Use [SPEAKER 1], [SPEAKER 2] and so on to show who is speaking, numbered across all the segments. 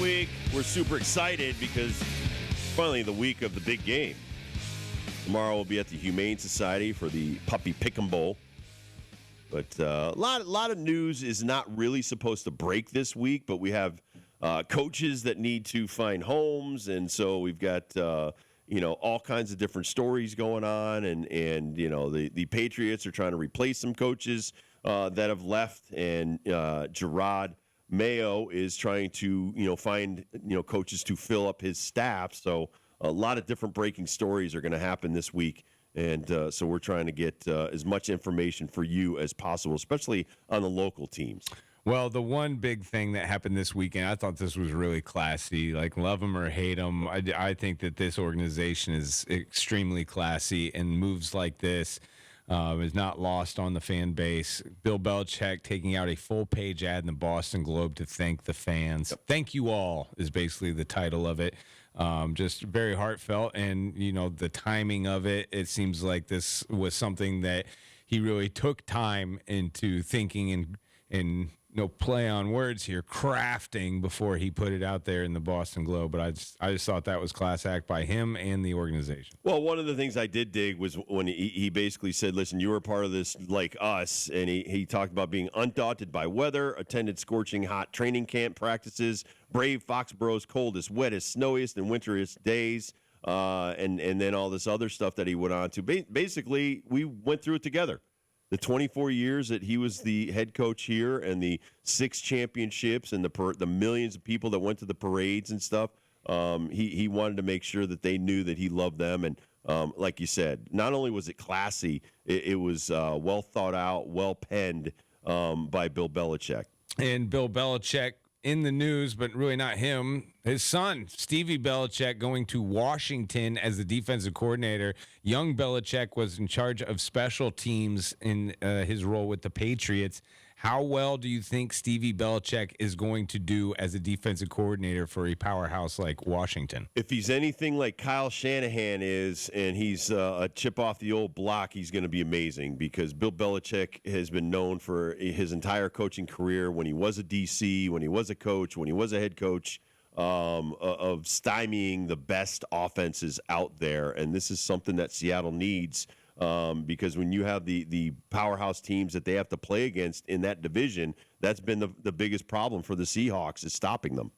[SPEAKER 1] week, we're super excited because finally the week of the big game. Tomorrow we'll be at the Humane Society for the Puppy Pick'em Bowl. But a lot of news is not really supposed to break this week, but we have coaches that need to find homes, and so we've got all kinds of different stories going on, and the Patriots are trying to replace some coaches that have left, and Gerard Mayo is trying to find coaches to fill up his staff. So a lot of different breaking stories are going to happen this week. And so we're trying to get as much information for you as possible, especially on the local teams.
[SPEAKER 2] Well, the one big thing that happened this weekend, I thought this was really classy. Like, love them or hate them, I think that this organization is extremely classy, and moves like this is not lost on the fan base. Bill Belichick taking out a full-page ad in the Boston Globe to thank the fans. Yep. Thank you all is basically the title of it. Just very heartfelt, and the timing of it. It seems like this was something that he really took time into thinking and play on words here, crafting before he put it out there in the Boston Globe. But I just thought that was class act by him and the organization.
[SPEAKER 1] Well, one of the things I did dig was when he basically said, listen, you were part of this like us, and he talked about being undaunted by weather, attended scorching hot training camp practices, brave Foxborough's coldest, wettest, snowiest, and winteriest days, and then all this other stuff that he went on to. Basically, we went through it together. The 24 years that he was the head coach here, and the 6 championships, and the millions of people that went to the parades and stuff, he wanted to make sure that they knew that he loved them. And like you said, not only was it classy, it was well thought out, well penned by Bill Belichick.
[SPEAKER 2] And Bill Belichick in the news, but really not him. His son, Stevie Belichick, going to Washington as the defensive coordinator. Young Belichick was in charge of special teams in his role with the Patriots. How well do you think Stevie Belichick is going to do as a defensive coordinator for a powerhouse like Washington?
[SPEAKER 1] If he's anything like Kyle Shanahan is, and he's a chip off the old block, he's going to be amazing, because Bill Belichick has been known for his entire coaching career, when he was a DC, when he was a coach, when he was a head coach, of stymieing the best offenses out there. And this is something that Seattle needs, because when you have the powerhouse teams that they have to play against in that division, that's been the biggest problem for the Seahawks, is stopping them.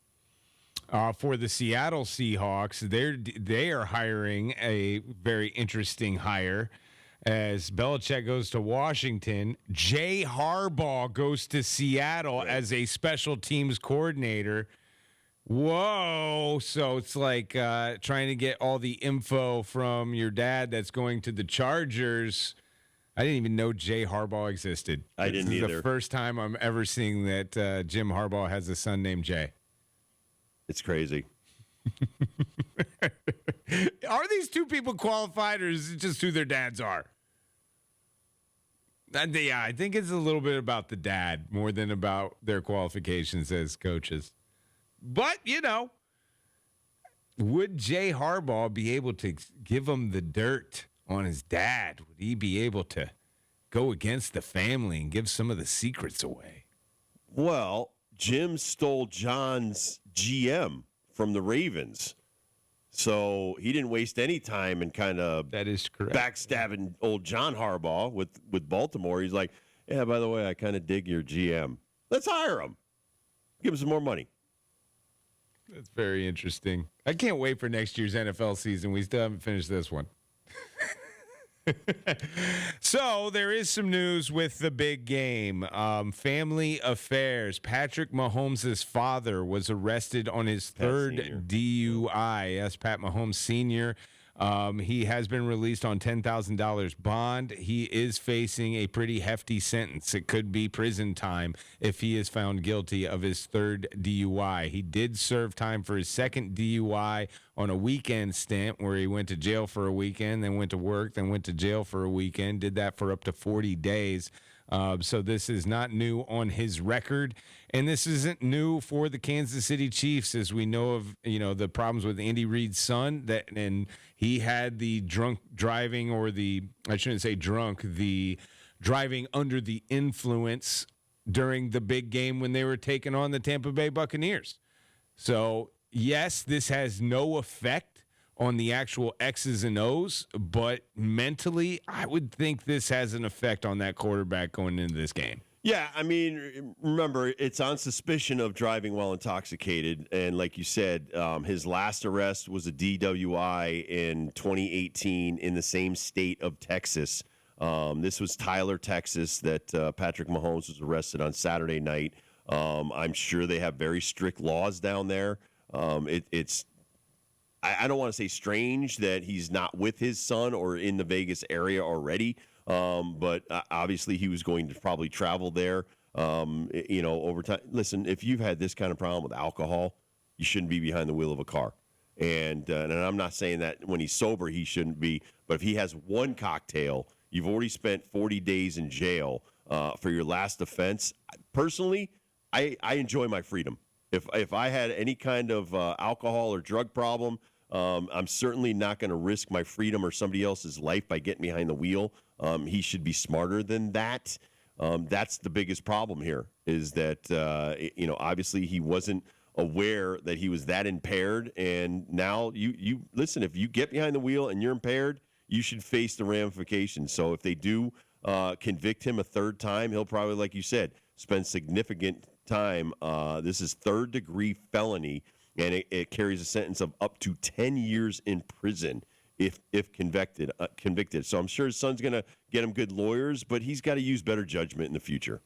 [SPEAKER 2] For the Seattle Seahawks, they are hiring a very interesting hire. As Belichick goes to Washington, Jay Harbaugh goes to Seattle as a special teams coordinator. Whoa. So it's like trying to get all the info from your dad that's going to the Chargers. I didn't even know Jay Harbaugh existed.
[SPEAKER 1] I didn't either.
[SPEAKER 2] This is the first time I'm ever seeing that Jim Harbaugh has a son named Jay.
[SPEAKER 1] It's crazy.
[SPEAKER 2] Are these two people qualified, or is it just who their dads are? Yeah, I think it's a little bit about the dad more than about their qualifications as coaches. But, would Jay Harbaugh be able to give him the dirt on his dad? Would he be able to go against the family and give some of the secrets away?
[SPEAKER 1] Well, Jim stole John's GM from the Ravens. So he didn't waste any time and kind of backstabbing old John Harbaugh with Baltimore. He's like, yeah, by the way, I kind of dig your GM. Let's hire him. Give him some more money.
[SPEAKER 2] That's very interesting. I can't wait for next year's NFL season. We still haven't finished this one. So there is some news with the big game. Family affairs. Patrick Mahomes' father was arrested on his third DUI. Yes, Pat Mahomes Sr. He has been released on $10,000 bond. He is facing a pretty hefty sentence. It could be prison time if he is found guilty of his third DUI. He did serve time for his second DUI on a weekend stint where he went to jail for a weekend, then went to work, then went to jail for a weekend, did that for up to 40 days. So this is not new on his record, and this isn't new for the Kansas City Chiefs, as we know of, the problems with Andy Reid's son, and he had the drunk driving, or the driving under the influence during the big game when they were taking on the Tampa Bay Buccaneers. So, yes, this has no effect on the actual X's and O's, but mentally, I would think this has an effect on that quarterback going into this game.
[SPEAKER 1] Yeah, I mean, remember, it's on suspicion of driving while intoxicated. And like you said, his last arrest was a DWI in 2018 in the same state of Texas. This was Tyler, Texas, that Patrick Mahomes was arrested on Saturday night. I'm sure they have very strict laws down there. It's I don't want to say strange that he's not with his son or in the Vegas area already. But obviously he was going to probably travel there, over time. Listen, if you've had this kind of problem with alcohol, you shouldn't be behind the wheel of a car. And I'm not saying that when he's sober, he shouldn't be. But if he has one cocktail, you've already spent 40 days in jail for your last offense. Personally, I enjoy my freedom. If I had any kind of alcohol or drug problem, I'm certainly not going to risk my freedom or somebody else's life by getting behind the wheel. He should be smarter than that. That's the biggest problem here is that, obviously he wasn't aware that he was that impaired. And now you listen, if you get behind the wheel and you're impaired, you should face the ramifications. So if they do convict him a third time, he'll probably, like you said, spend significant time. This is third-degree felony, and it carries a sentence of up to 10 years in prison if convicted. So I'm sure his son's going to get him good lawyers, but he's got to use better judgment in the future.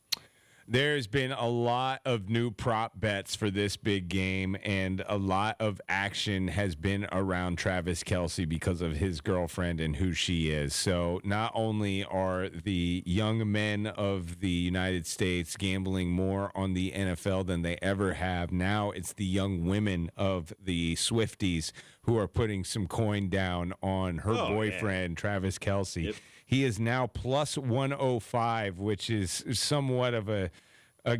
[SPEAKER 2] There's been a lot of new prop bets for this big game, and a lot of action has been around Travis Kelce because of his girlfriend and who she is. So not only are the young men of the United States gambling more on the NFL than they ever have, now it's the young women of the Swifties who are putting some coin down on her boyfriend, Travis Kelce. Yep. He is now plus 105, which is somewhat of a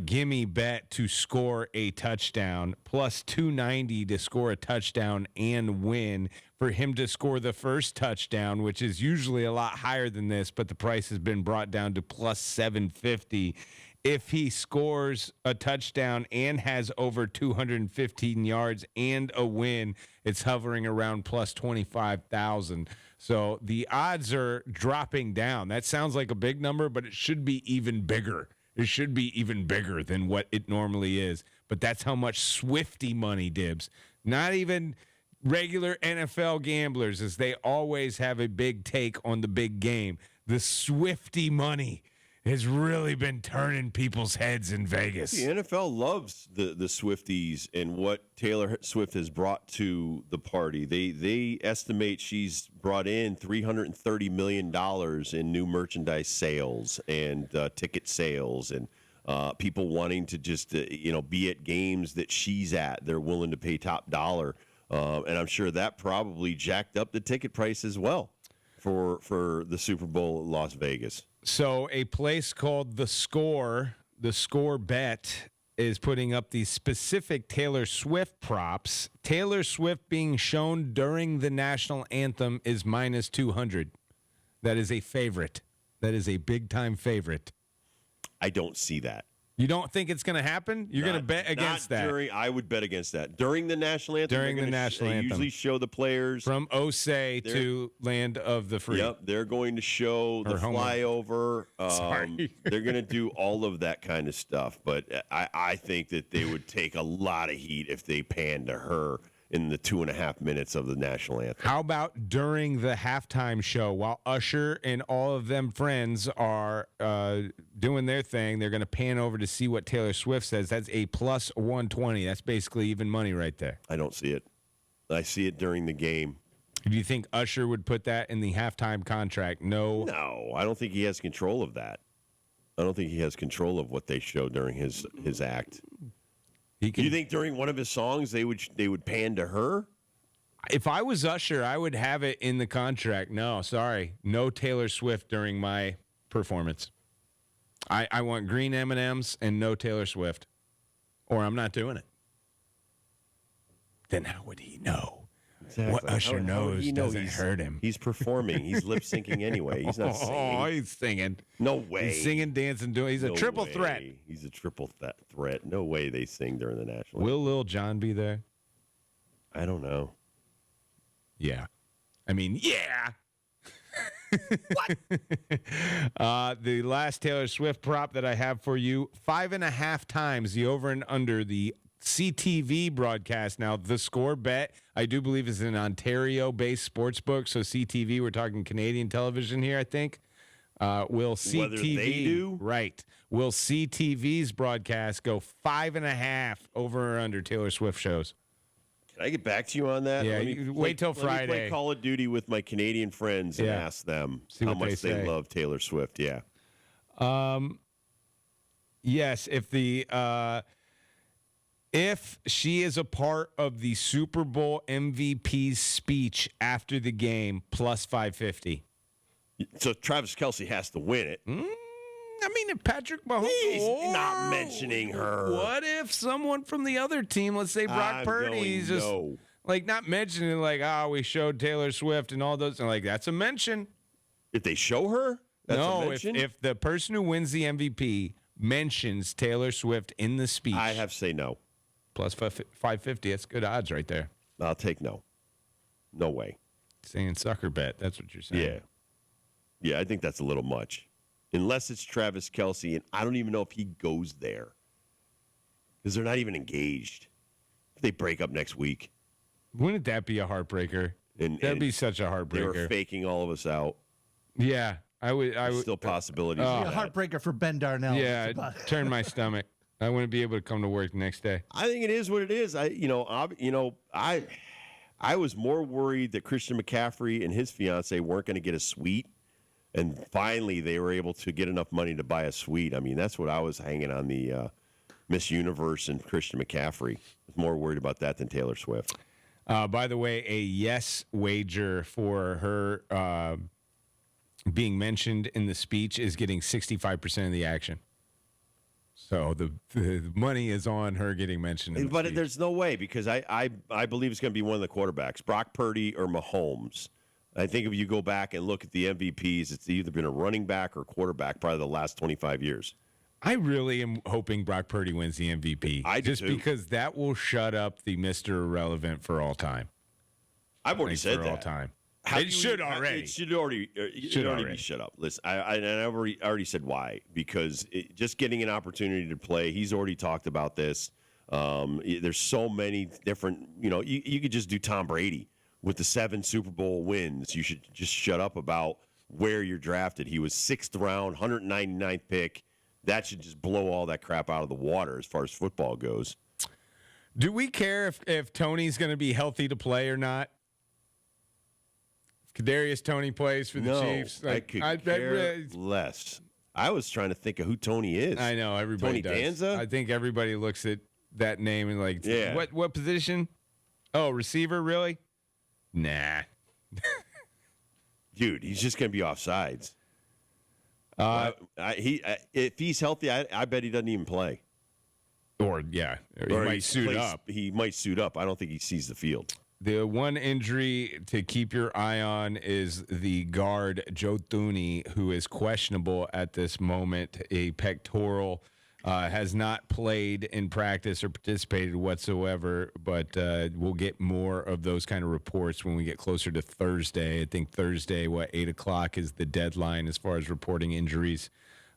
[SPEAKER 2] gimme bet to score a touchdown, plus 290 to score a touchdown and win. For him to score the first touchdown, which is usually a lot higher than this, but the price has been brought down to plus 750. If he scores a touchdown and has over 215 yards and a win, it's hovering around plus 25,000. So the odds are dropping down. That sounds like a big number, but it should be even bigger. It should be even bigger than what it normally is. But that's how much Swifty money, Dibs. Not even regular NFL gamblers, as they always have a big take on the big game. The Swifty money has really been turning people's heads in Vegas.
[SPEAKER 1] The NFL loves the Swifties and what Taylor Swift has brought to the party. They estimate she's brought in $330 million in new merchandise sales and ticket sales and people wanting to just be at games that she's at. They're willing to pay top dollar, and I'm sure that probably jacked up the ticket price as well for the Super Bowl in Las Vegas.
[SPEAKER 2] So a place called The Score Bet, is putting up the specific Taylor Swift props. Taylor Swift being shown during the national anthem is minus 200. That is a favorite. That is a big-time favorite.
[SPEAKER 1] I don't see that.
[SPEAKER 2] You don't think it's going to happen? You're going to bet against that?
[SPEAKER 1] I would bet against that. During the national anthem. They usually show the players.
[SPEAKER 2] From Osei to Land of the Free.
[SPEAKER 1] Yep, they're going to show the flyover.
[SPEAKER 2] Sorry.
[SPEAKER 1] They're going to do all of that kind of stuff. But I think that they would take a lot of heat if they panned to her in the 2.5 minutes of the national anthem.
[SPEAKER 2] How about during the halftime show while Usher and all of them friends are doing their thing? They're going to pan over to see what Taylor Swift says. That's a plus 120. That's basically even money right there.
[SPEAKER 1] I don't see it. I see it during the game.
[SPEAKER 2] Do you think Usher would put that in the halftime contract? No,
[SPEAKER 1] I don't think he has control of that. I don't think he has control of what they show during his act. Do you think during one of his songs they would pan to her?
[SPEAKER 2] If I was Usher, I would have it in the contract. No, sorry. No Taylor Swift during my performance. I want green M&Ms and no Taylor Swift, or I'm not doing it. Then how would he know?
[SPEAKER 1] Exactly.
[SPEAKER 2] What Usher knows doesn't hurt him.
[SPEAKER 1] He's performing. He's lip syncing anyway. He's not singing.
[SPEAKER 2] Oh, he's singing.
[SPEAKER 1] No way.
[SPEAKER 2] He's singing, dancing, doing. He's a triple threat.
[SPEAKER 1] He's a triple threat. No way they sing during the national.
[SPEAKER 2] Will Lil Jon be there?
[SPEAKER 1] I don't know.
[SPEAKER 2] Yeah. I mean, yeah.
[SPEAKER 1] What?
[SPEAKER 2] The last Taylor Swift prop that I have for you, 5.5 times the over and under the CTV broadcast. Now, the Score Bet, I do believe, is an Ontario-based sports book. So CTV, we're talking Canadian television here, I think. Will CTV,
[SPEAKER 1] whether they do?
[SPEAKER 2] Right. Will CTV's broadcast go 5.5 over or under Taylor Swift shows?
[SPEAKER 1] Can I get back to you on that?
[SPEAKER 2] Yeah, wait till Friday.
[SPEAKER 1] Let me play Call of Duty with my Canadian friends and ask them how much they love Taylor Swift. Yeah.
[SPEAKER 2] Yes, if she is a part of the Super Bowl MVP's speech after the game, plus 550.
[SPEAKER 1] So Travis Kelce has to win it.
[SPEAKER 2] I mean, if Patrick Mahomes...
[SPEAKER 1] He's not mentioning her.
[SPEAKER 2] What if someone from the other team, let's say Brock Purdy, is just not mentioning, we showed Taylor Swift and all those, and that's a mention.
[SPEAKER 1] If they show her? That's a mention?
[SPEAKER 2] if the person who wins the MVP mentions Taylor Swift in the speech...
[SPEAKER 1] I have to say no.
[SPEAKER 2] Plus 550, that's good odds right there.
[SPEAKER 1] I'll take no. No way.
[SPEAKER 2] Saying sucker bet, that's what you're saying.
[SPEAKER 1] Yeah. Yeah, I think that's a little much. Unless it's Travis Kelce, and I don't even know if he goes there. Because they're not even engaged. If they break up next week.
[SPEAKER 2] Wouldn't that be a heartbreaker? That'd be such a heartbreaker.
[SPEAKER 1] They were faking all of us out.
[SPEAKER 2] Yeah, I would.
[SPEAKER 1] Still possibilities.
[SPEAKER 3] A heartbreaker for Ben Darnell.
[SPEAKER 2] Yeah, turn my stomach. I wouldn't be able to come to work the next day.
[SPEAKER 1] I think it is what it is. I was more worried that Christian McCaffrey and his fiance weren't going to get a suite. And finally, they were able to get enough money to buy a suite. I mean, that's what I was hanging on the Miss Universe and Christian McCaffrey. I was more worried about that than Taylor Swift.
[SPEAKER 2] By the way, a yes wager for her being mentioned in the speech is getting 65% of the action. So the money is on her getting mentioned in the speech.
[SPEAKER 1] There's no way, because I believe it's going to be one of the quarterbacks, Brock Purdy or Mahomes. I think if you go back and look at the MVPs, it's either been a running back or quarterback probably the last 25 years.
[SPEAKER 2] I really am hoping Brock Purdy wins the MVP. Because that will shut up the Mr. Irrelevant for all time.
[SPEAKER 1] I've already said that.
[SPEAKER 2] All time.
[SPEAKER 1] It should already be shut up. Listen, I already said why. Because just getting an opportunity to play, he's already talked about this. There's so many different, you could just do Tom Brady. With the 7 Super Bowl wins, you should just shut up about where you're drafted. He was 6th round, 199th pick. That should just blow all that crap out of the water as far as football goes.
[SPEAKER 2] Do we care if Tony's going to be healthy to play or not? If Kadarius Toney plays for the Chiefs?
[SPEAKER 1] I could care less. I was trying to think of who Tony is.
[SPEAKER 2] I know, everybody
[SPEAKER 1] Tony
[SPEAKER 2] does.
[SPEAKER 1] Danza?
[SPEAKER 2] I think everybody looks at that name and what position? Oh, receiver, really? Nah.
[SPEAKER 1] Dude, he's just going to be offsides. If he's healthy, I bet he doesn't even play.
[SPEAKER 2] Or he might suit up.
[SPEAKER 1] He might suit up. I don't think he sees the field.
[SPEAKER 2] The one injury to keep your eye on is the guard, Joe Thuney, who is questionable at this moment. A pectoral, has not played in practice or participated whatsoever, but we'll get more of those kind of reports when we get closer to Thursday. I think Thursday, 8 o'clock is the deadline as far as reporting injuries.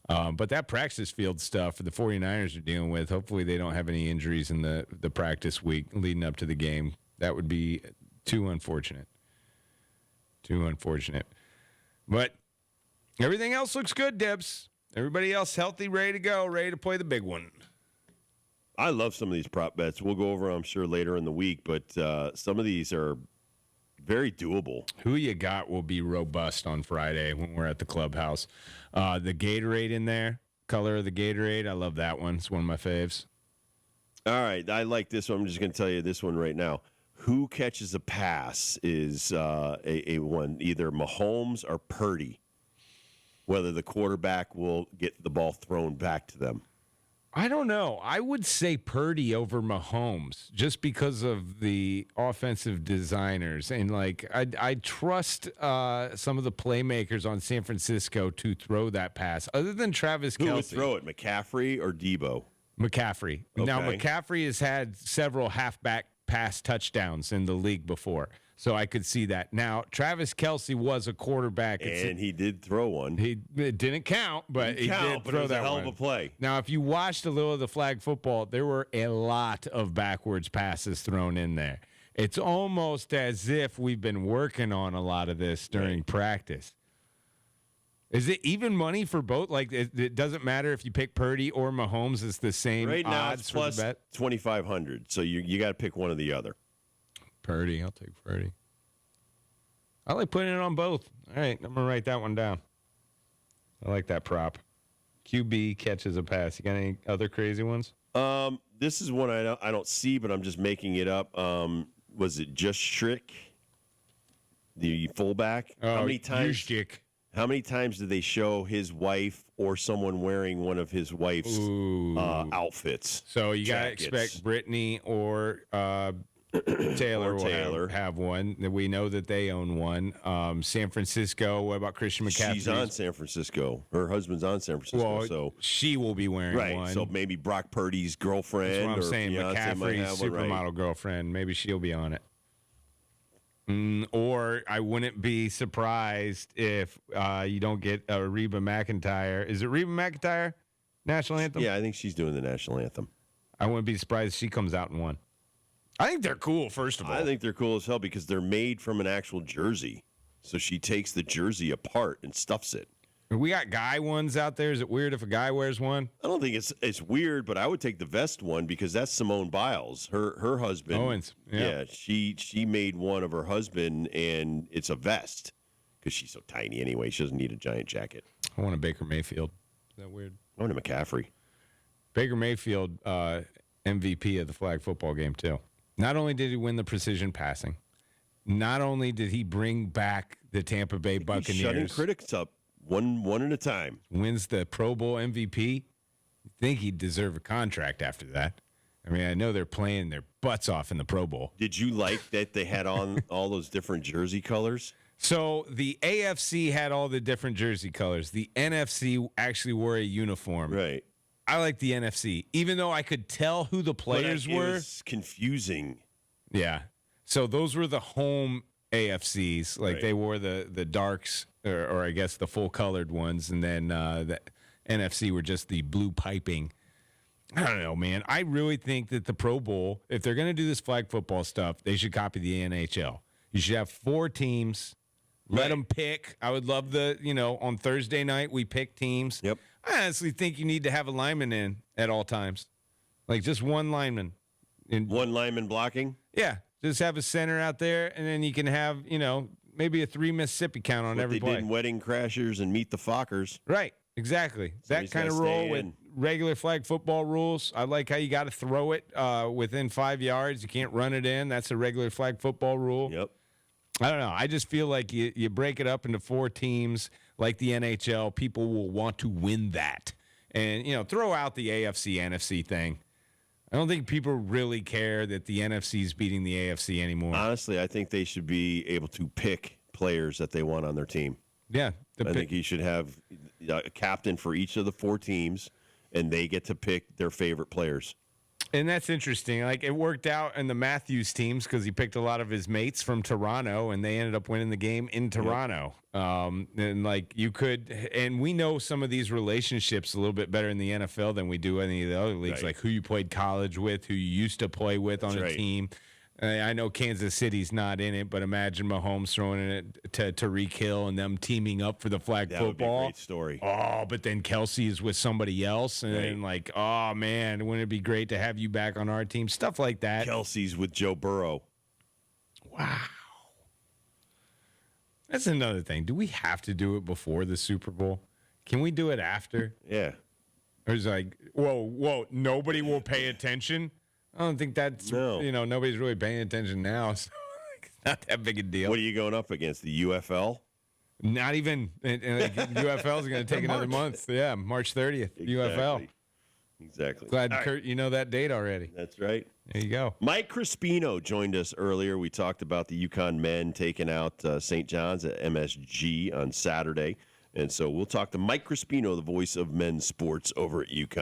[SPEAKER 2] But that practice field stuff the 49ers are dealing with, hopefully they don't have any injuries in the practice week leading up to the game. That would be too unfortunate. Too unfortunate. But everything else looks good, Dibs. Everybody else healthy, ready to go, ready to play the big one.
[SPEAKER 1] I love some of these prop bets. We'll go over, I'm sure, later in the week, but some of these are very doable.
[SPEAKER 2] Who you got will be robust on Friday when we're at the clubhouse. The Gatorade in there, color of the Gatorade, I love that one. It's one of my faves.
[SPEAKER 1] All right, I like this one. I'm just going to tell you this one right now. Who catches a pass is a one, either Mahomes or Purdy. Whether the quarterback will get the ball thrown back to them.
[SPEAKER 2] I don't know. I would say Purdy over Mahomes just because of the offensive designers. And, like, I trust some of the playmakers on San Francisco to throw that pass. Other than Travis Kelce.
[SPEAKER 1] Who would throw it, McCaffrey or Debo?
[SPEAKER 2] McCaffrey. Now,
[SPEAKER 1] Okay.
[SPEAKER 2] McCaffrey has had several halfback pass touchdowns in the league before, so I could see that. Now, Travis Kelce was a quarterback.
[SPEAKER 1] And he did throw one.
[SPEAKER 2] It didn't count, but he did throw
[SPEAKER 1] it was
[SPEAKER 2] that
[SPEAKER 1] a hell
[SPEAKER 2] one.
[SPEAKER 1] of a play.
[SPEAKER 2] Now, if you watched a little of the flag football, there were a lot of backwards passes thrown in there. It's almost as if we've been working on a lot of this during practice. Is it even money for both? Like, it doesn't matter if you pick Purdy or Mahomes. It's the same
[SPEAKER 1] Right now,
[SPEAKER 2] odds
[SPEAKER 1] it's
[SPEAKER 2] for the
[SPEAKER 1] plus
[SPEAKER 2] bet.
[SPEAKER 1] 2,500. So you got to pick one or the other.
[SPEAKER 2] Purdy. I'll take Purdy. I like putting it on both. All right, I'm going to write that one down. I like that prop. QB catches a pass. You got any other crazy ones?
[SPEAKER 1] This is one I don't see, but I'm just making it up. Was it just Strick, the fullback?
[SPEAKER 2] How many times?
[SPEAKER 1] How many times did they show his wife or someone wearing one of his wife's outfits?
[SPEAKER 2] So you got to expect Brittany or Taylor will have one. We know that they own one. San Francisco, what about Christian McCaffrey?
[SPEAKER 1] She's on San Francisco. Her husband's on San Francisco.
[SPEAKER 2] Well,
[SPEAKER 1] so
[SPEAKER 2] she will be wearing one.
[SPEAKER 1] Right, so maybe Brock Purdy's girlfriend.
[SPEAKER 2] That's what I'm saying.
[SPEAKER 1] Fiance might
[SPEAKER 2] McCaffrey's
[SPEAKER 1] have one,
[SPEAKER 2] supermodel girlfriend. Maybe she'll be on it. Or I wouldn't be surprised if you don't get a Reba McEntire. Is it Reba McEntire? National anthem?
[SPEAKER 1] Yeah, I think she's doing the national anthem.
[SPEAKER 2] I wouldn't be surprised if she comes out in one. I think they're cool, first of all.
[SPEAKER 1] I think they're cool as hell because they're made from an actual jersey. So she takes the jersey apart and stuffs it.
[SPEAKER 2] We got guy ones out there. Is it weird if a guy wears one?
[SPEAKER 1] I don't think it's weird, but I would take the vest one because that's Simone Biles, her husband.
[SPEAKER 2] Owens, yeah.
[SPEAKER 1] She made one of her husband, and it's a vest because she's so tiny anyway. She doesn't need a giant jacket.
[SPEAKER 2] I want a Baker Mayfield. Is that weird?
[SPEAKER 1] I want a McCaffrey.
[SPEAKER 2] Baker Mayfield, MVP of the flag football game too. Not only did he win the precision passing, not only did he bring back the Tampa Bay Buccaneers,
[SPEAKER 1] He's shutting critics up one at a time.
[SPEAKER 2] Wins the Pro Bowl MVP. You think he'd deserve a contract after that? I mean, I know they're playing their butts off in the Pro Bowl.
[SPEAKER 1] Did you like that they had on all those different jersey colors?
[SPEAKER 2] So the AFC had all the different jersey colors. The NFC actually wore a uniform.
[SPEAKER 1] Right.
[SPEAKER 2] I like the NFC, even though I could tell who the players were.
[SPEAKER 1] It was confusing.
[SPEAKER 2] Yeah. So those were the home AFCs. Like
[SPEAKER 1] Right.
[SPEAKER 2] they wore the darks, or I guess the full colored ones, and then the NFC were just the blue piping. I don't know, man. I really think that the Pro Bowl, if they're going to do this flag football stuff, they should copy the NHL. You should have 4 teams. Let them pick. I would love on Thursday night, we pick teams.
[SPEAKER 1] Yep.
[SPEAKER 2] I honestly think you need to have a lineman in at all times. Like just one lineman.
[SPEAKER 1] One lineman blocking?
[SPEAKER 2] Yeah. Just have a center out there, and then you can have, maybe a 3 Mississippi count on every
[SPEAKER 1] They
[SPEAKER 2] play.
[SPEAKER 1] did in Wedding Crashers and Meet the Fockers.
[SPEAKER 2] Right. Exactly.
[SPEAKER 1] Somebody's
[SPEAKER 2] that kind of
[SPEAKER 1] gotta stay
[SPEAKER 2] role with
[SPEAKER 1] in.
[SPEAKER 2] regular flag football rules. I like how you got to throw it within 5 yards. You can't run it in. That's a regular flag football rule.
[SPEAKER 1] Yep.
[SPEAKER 2] I don't know. I just feel like you break it up into 4 teams like the NHL. People will want to win that. And, throw out the AFC, NFC thing. I don't think people really care that the NFC is beating the AFC anymore.
[SPEAKER 1] Honestly, I think they should be able to pick players that they want on their team.
[SPEAKER 2] Yeah.
[SPEAKER 1] I think you should have a captain for each of the 4 teams, and they get to pick their favorite players.
[SPEAKER 2] And that's interesting. Like, it worked out in the Matthews teams because he picked a lot of his mates from Toronto, and they ended up winning the game in Toronto. And, you could – and we know some of these relationships a little bit better in the NFL than we do any of the other leagues,
[SPEAKER 1] Right.
[SPEAKER 2] like who you played college with, who you used to play with on a
[SPEAKER 1] right.
[SPEAKER 2] team. I know Kansas City's not in it, but imagine Mahomes throwing it to Tyreek Hill and them teaming up for the flag
[SPEAKER 1] That would be a
[SPEAKER 2] football.
[SPEAKER 1] great story.
[SPEAKER 2] Oh, but then Kelsey is with somebody else, and then oh man, wouldn't it be great to have you back on our team? Stuff like that.
[SPEAKER 1] Kelsey's with Joe Burrow.
[SPEAKER 2] Wow, that's another thing. Do we have to do it before the Super Bowl? Can we do it after?
[SPEAKER 1] Yeah.
[SPEAKER 2] Or is it like, whoa, nobody will pay attention? I don't think that's nobody's really paying attention now, so it's not that big a deal.
[SPEAKER 1] What are you going up against? The UFL?
[SPEAKER 2] Not even UFL is going to take another month. Yeah, March 30th. UFL.
[SPEAKER 1] Exactly.
[SPEAKER 2] Glad,
[SPEAKER 1] All right.
[SPEAKER 2] Kurt, you know that date already.
[SPEAKER 1] That's right.
[SPEAKER 2] There you go.
[SPEAKER 1] Mike Crispino joined us earlier. We talked about the UConn men taking out St. John's at MSG on Saturday. And so we'll talk to Mike Crispino, the voice of men's sports over at UConn.